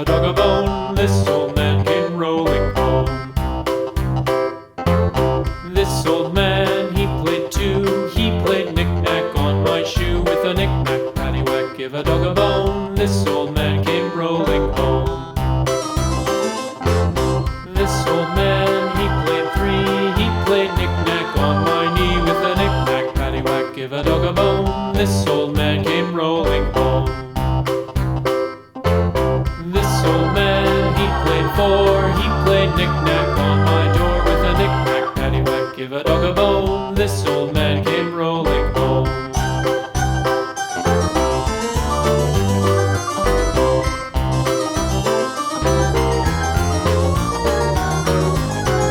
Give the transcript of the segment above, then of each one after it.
a dog a bone. This old man came rolling home. This old man, he played too. He played knick-knack on my shoe. With a knick-knack, paddywhack, give a dog a bone. This old man came rolling home. This old man, he played three. He played knick-knack on my knee. With a knick-knack, paddywhack, give a dog a bone. This old man came rolling home. This old man, he played four. He played knick-knack on my door. With a knick-knack, paddywhack, give a dog a bone. This old man came rolling home.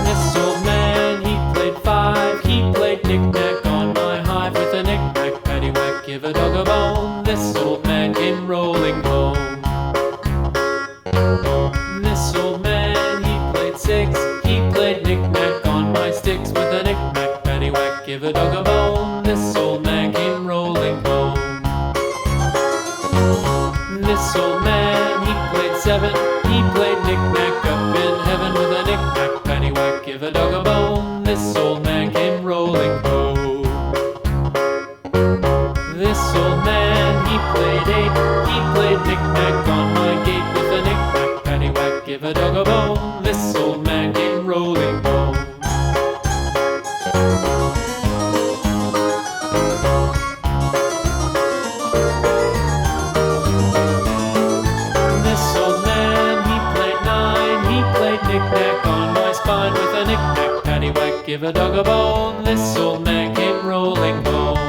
This old man, he played five. He played knick-knack on my hive. With a knick-knack, paddywhack, give a dog a bone. This old man came rolling home. This old man, he played six. He played knick-knack on my sticks. With a knick-knack, paddywhack, give a dog a bone. This old man came rolling home. This old man, he played seven. He played knick-knack up in heaven. With a knick-knack, paddywhack, give a dog a bone. This old man came rolling home. This old man, he played eight. He played knick-knack on my gate. With a knick-knack, paddywhack, give a dog a bone. This old man came rolling home. This old man, he played nine. He played knick-knack on my spine. With a knick-knack, paddywhack, give a dog a bone. This old man came rolling home.